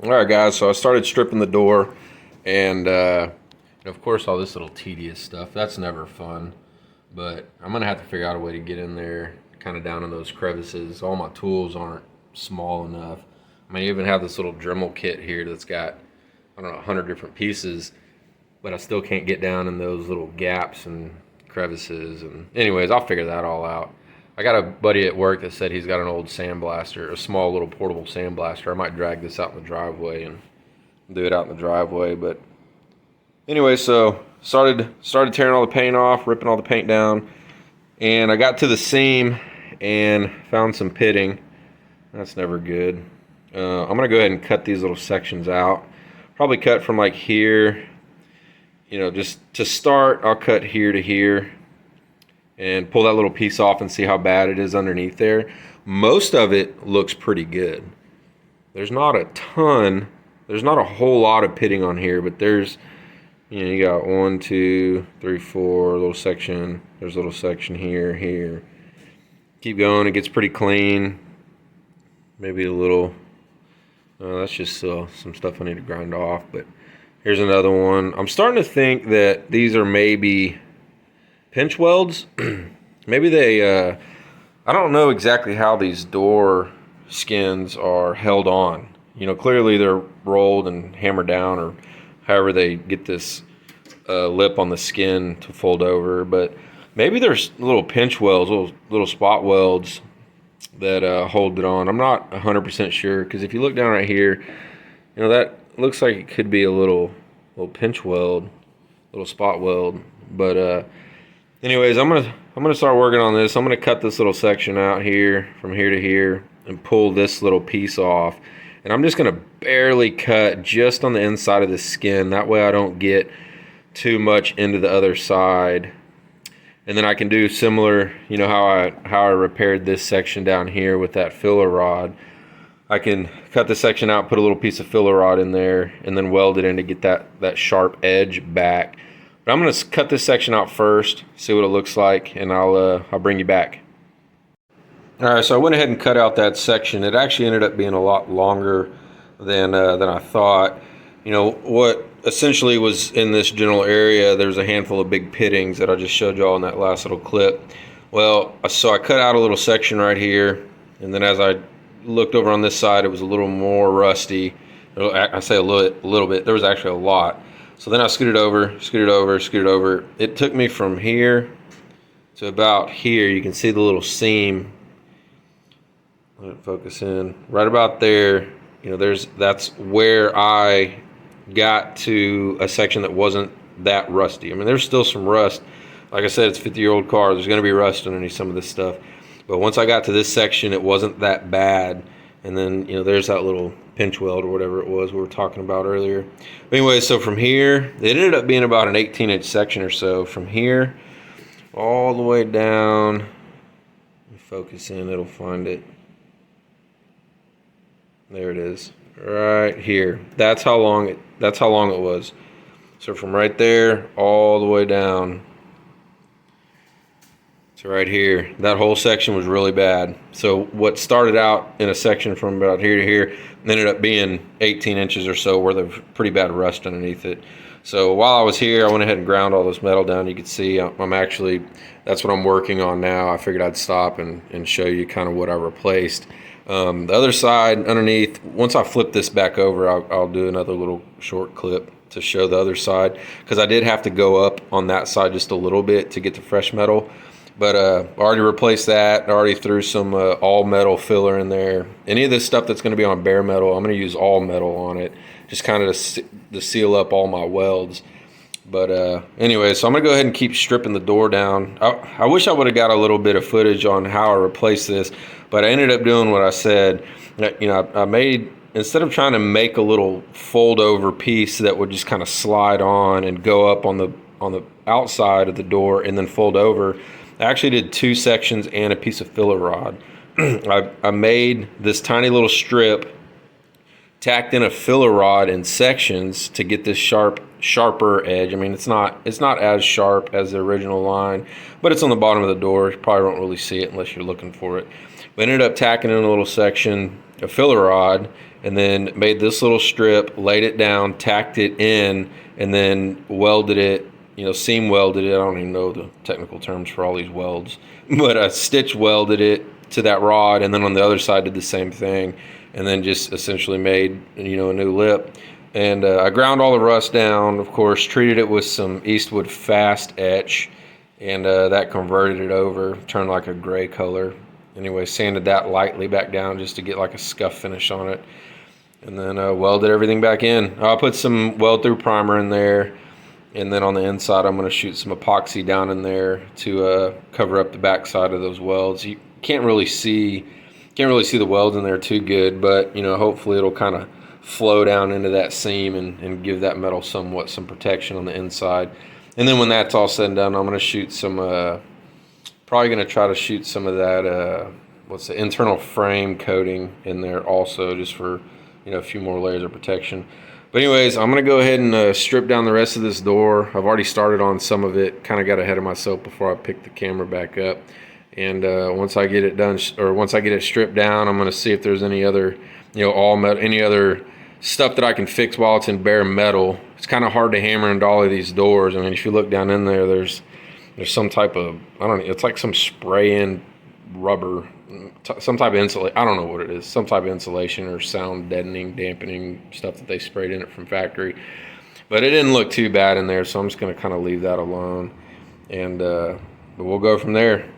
All right, guys. So I started stripping the door, and of course, all this little tedious stuff. That's never fun. But I'm gonna have to figure out a way to get in there, kind of down in those crevices. All my tools aren't small enough. I mean, I even have this little Dremel kit here that's got, I don't know, 100 different pieces, but I still can't get down in those little gaps and crevices. And anyways, I'll figure that all out. I got a buddy at work that said he's got an old sandblaster, a small little portable sandblaster. I might drag this out in the driveway and do it out in the driveway. But anyway, so started tearing all the paint off, ripping all the paint down, and I got to the seam and found some pitting. That's never good. I'm gonna go ahead and cut these little sections out. Probably cut from like here. Just to start, I'll cut here to here and pull that little piece off and see how bad it is underneath there. Most of it looks pretty good. There's not a ton, there's not a whole lot of pitting on here, but you got 1, 2, 3, 4, little section. There's a little section here. Keep going, it gets pretty clean. Maybe a little, that's just some stuff I need to grind off, but here's another one. I'm starting to think that these are maybe pinch welds. Maybe they, I don't know exactly how these door skins are held on. Clearly they're rolled and hammered down, or however they get this lip on the skin to fold over. But maybe there's little pinch welds, little spot welds that hold it on. I'm not 100% sure, because if you look down right here, that looks like it could be a little pinch weld, little spot weld. But anyways, I'm gonna start working on this. I'm gonna cut this little section out here from here to here and pull this little piece off. And I'm just gonna barely cut just on the inside of the skin. That way I don't get too much into the other side. And then I can do similar, how I repaired this section down here with that filler rod. I can cut the section out, put a little piece of filler rod in there, and then weld it in to get that sharp edge back. But I'm going to cut this section out first, see what it looks like, and I'll bring you back. All right, so I went ahead and cut out that section. It actually ended up being a lot longer than I thought. What essentially was in this general area, there's a handful of big pittings that I just showed y'all in that last little clip. Well, so I cut out a little section right here, and then as I looked over on this side, it was a little more rusty. I say a little bit. There was actually a lot. So then I scooted over. It took me from here to about here. You can see the little seam. Let it focus in. Right about there. That's where I got to a section that wasn't that rusty. I mean, there's still some rust. Like I said, it's a 50-year-old car. There's going to be rust underneath some of this stuff. But once I got to this section, it wasn't that bad. And then, there's that little pinch weld or whatever it was we were talking about earlier. But anyway, so from here, it ended up being about an 18-inch section or so. From here all the way down, let me focus in, it'll find it. There it is, right here. That's how long it was. So from right there all the way down to right here, that whole section was really bad. So what started out in a section from about here to here ended up being 18 inches or so worth of pretty bad rust underneath it. So while I was here, I went ahead and ground all this metal down. You can see that's what I'm working on now. I figured I'd stop and show you kind of what I replaced. The other side underneath, once I flip this back over, I'll do another little short clip to show the other side, because I did have to go up on that side just a little bit to get the fresh metal. But I already replaced that. I already threw some all metal filler in there. Any of this stuff that's going to be on bare metal, I'm going to use all metal on it, just kind of to seal up all my welds. But anyway, so I'm going to go ahead and keep stripping the door down. I wish I would have got a little bit of footage on how I replaced this, but I ended up doing what I said. I made, instead of trying to make a little fold over piece that would just kind of slide on and go up on the outside of the door and then fold over, I actually did 2 sections and a piece of filler rod. I made this tiny little strip, tacked in a filler rod in sections to get this sharper edge. I mean, it's not as sharp as the original line, but it's on the bottom of the door. You probably won't really see it unless you're looking for it. But I ended up tacking in a little section of filler rod, and then made this little strip, laid it down, tacked it in, and then welded it, seam welded it. I don't even know the technical terms for all these welds, but I stitch welded it to that rod, and then on the other side did the same thing, and then just essentially made, a new lip. And I ground all the rust down, of course, treated it with some Eastwood Fast Etch, and that converted it over, turned like a gray color. Anyway, sanded that lightly back down just to get like a scuff finish on it. And then welded everything back in. I'll put some weld through primer in there. And then on the inside, I'm going to shoot some epoxy down in there to cover up the back side of those welds. You can't really see the welds in there too good, but hopefully it'll kind of flow down into that seam and give that metal some protection on the inside. And then when that's all said and done, I'm going to shoot some, probably going to try to shoot some of that, what's the internal frame coating in there also, just for, a few more layers of protection. But anyways, I'm going to go ahead and strip down the rest of this door. I've already started on some of it, kind of got ahead of myself before I picked the camera back up. And once I get it done, or once I get it stripped down, I'm going to see if there's any other, all metal, any other stuff that I can fix while it's in bare metal. It's kind of hard to hammer into all of these doors. I mean, if you look down in there, there's some type of, I don't know, it's like some spray-in rubber, some type of insulation. I don't know what it is, some type of insulation or sound deadening, dampening stuff that they sprayed in it from factory. But it didn't look too bad in there, so I'm just going to kind of leave that alone. And but we'll go from there.